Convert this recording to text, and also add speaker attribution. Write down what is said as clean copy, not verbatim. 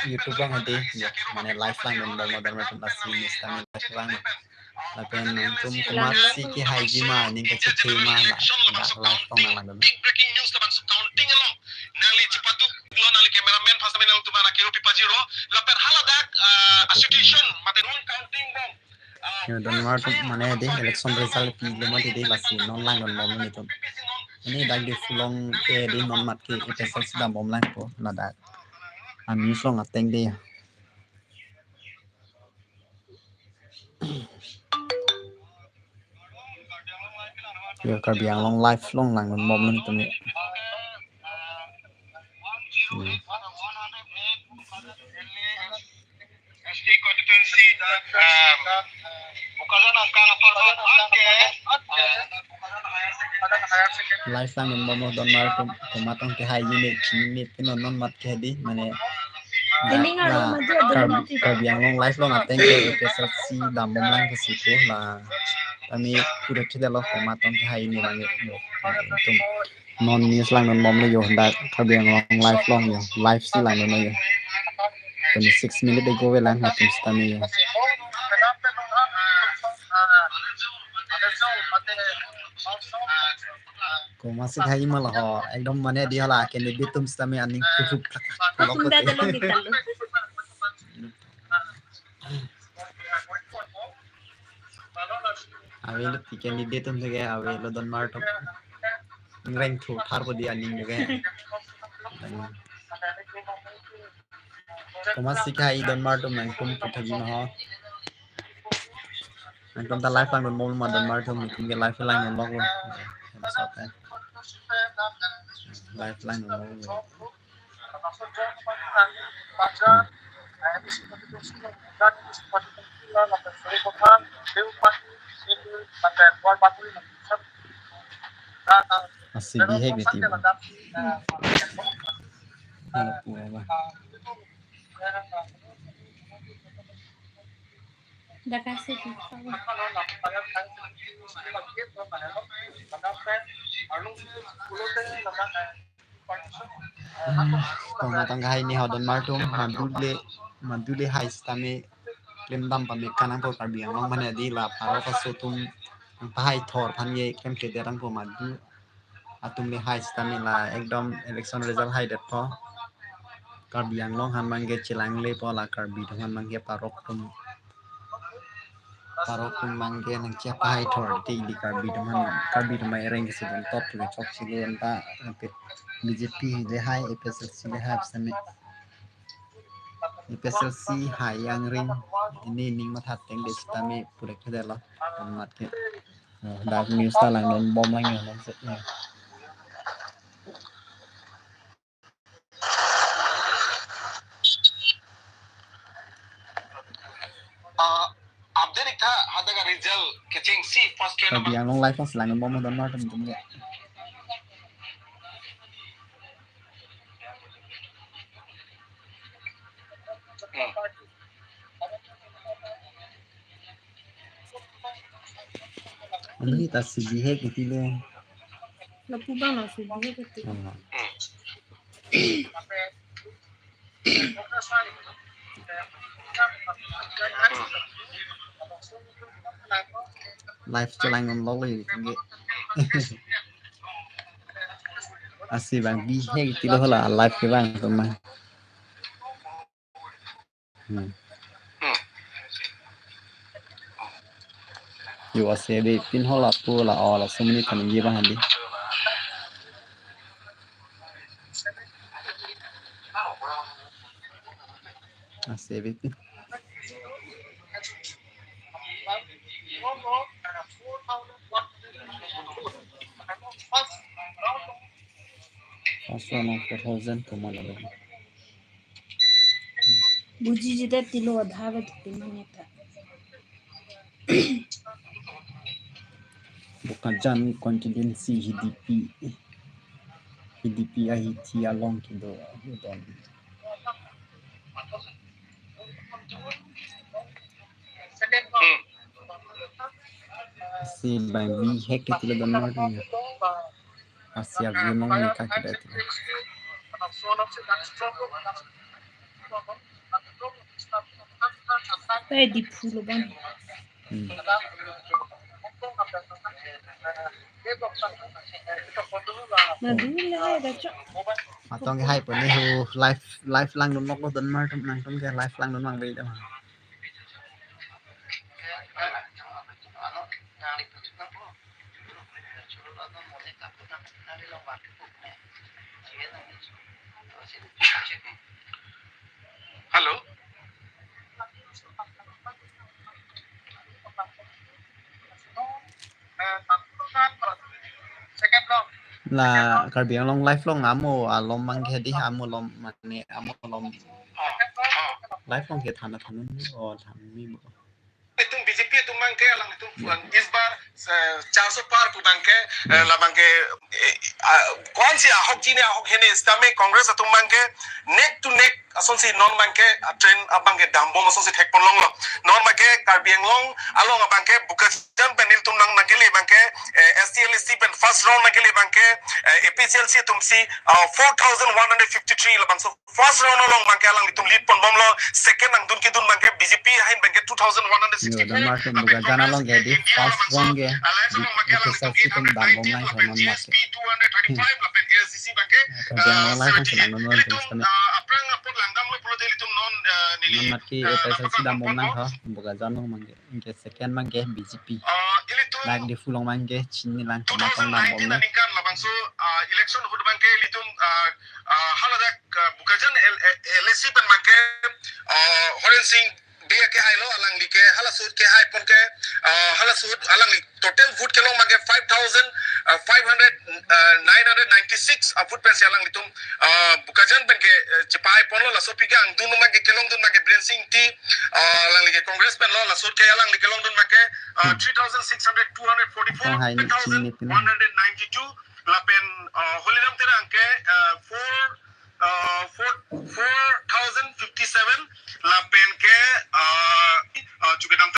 Speaker 1: YouTube bang hadi mana live lang dan bawa dan macam nasi istami lang lapen tum kumat si ki haji ma ning ka chithi ma la live tong lang dan
Speaker 2: big breaking news labang counting along nali cipatuk lo nali cameraman fast menal tu mana kiro pipajiro lapen haladak situation matenun counting bang
Speaker 1: dan macam mana hadi election result pi lemot hadi lasi non lang dan bawa ni tum ini dak di fulong ke di non mat ke ipesal sudah bom lang po na dak ami song ateng dia ya karbiang long live long lang dan bom ni tum ni
Speaker 2: SD constituency dan bukan angka
Speaker 1: live lang dan bom dan mar tomatong ke haji ni chini ke non mat ke di mana karbiang long live long ateng ke ipesal si dam bom lang ke situ lah kami udah tidak loh tomatong ke haji ni lang itu non news lang non bom ni yo dak karbiang long yo live si lang no yo 26 minutes ago we lang hatim stami yo ko masih hai malah ho ekdom mane dia lah ken di tum stami aning kukup
Speaker 3: Tunda dalong gitalo.
Speaker 1: awe lo tiken di tum sege awe lo don mar to ngreng thu thar ko dia aning ge ko masih kai don mar to nang tum thagi no ho nang ta live lang don mol ma don mar to mi ke live lang no lo live lang no masih bihe gitu
Speaker 3: Dah kasih kita.
Speaker 1: tomatong kai ni hodon mar to mandule hai stami lemdam pami kanang po karbiang long mane di la paro ka sotum pahai thor phan ye kem ke derang po madu atum le hai stami la ekdom election result hai det po karbiang long han mangge chilang le po la karbi han mangge parok tum mangge nang chia pahai thor ti di karbi mai reng ke sidon top le chok silen ta BJP le hai FSLC le hai stami FSLC hai yang ring ini ning mathat teng de stami pura ke dela mat ke dak news ta lang non bom lang yo non set ya
Speaker 2: update ikta hadaga result kecing si first ke
Speaker 1: tapi yang long live pas lang bom don mar tum ya ini ta si bihe gitu le
Speaker 3: Lapu bang nasi dia gitu.
Speaker 1: live celang non loli gitu asih bang bihe gitu lo lah live ke bang teman yo asih be pin hola pu la ola sumni tan ye bang handi asih be pin Asal 4000 kemana lagi?
Speaker 3: Buji jeda tilo adhawa tuh mana ta?
Speaker 1: Bukan jan kontingensi HDP ahiti along kido don. Si bang bi hek tilo don martin. Asia gunung nikah kita itu.
Speaker 3: Eh di pulo bang. Mà đúng là hay đó chứ.
Speaker 1: Atong hai pun ni hu live lang don nok don mar tum nang tum ke live lang don mang be dah.
Speaker 2: Hello.
Speaker 1: Là Karbi Anglong live long amo alom mang ke di amo lom mane amo lom live long ke thana thanun o tham mi bo.
Speaker 2: Itu BJP itu mangke alang itu इस बार 400 पार को mangke la mangke कौन सी ahok ji ne ahok hene istame Congress itu mangke neck to neck ason si non mangke train abangke dambom ason si thek ponlong lo non mangke Karbi Anglong along abangke bukajan panel tum nang nageli mangke STLC pen first round nageli mangke APCLC tumsi 4153 la bangso first round along mangke alang litum lead pon bom lo second ang dun ki dun mangke BJP hain mangke 2164
Speaker 1: Dan mar tum bukajan along ke di first round ke di SLC tum dambom nang thonon mak. Karbi Anglong live long senang non terus kami. Non mat ki SLC dambom nang tho bukajan long mang ke second mang ke BJP. Like di fulong mang ke chinni lang tama tong dambom na.
Speaker 2: Labangso election hud bangke litum haladak bukajan LSC pen bangke Horen Singh dia ke hailo alang like halasud ke hai pon ke halasud alang li total vote ke long mangke 5596 vote pen alang litum bukajan pen ke cipai pon lo laso piga ang dun mangke ke long dun mangke Brain Singh ti alang like congress pen lo lasud ke alang like long dun mangke 3600 244 1192 lapen holiram tera angke 4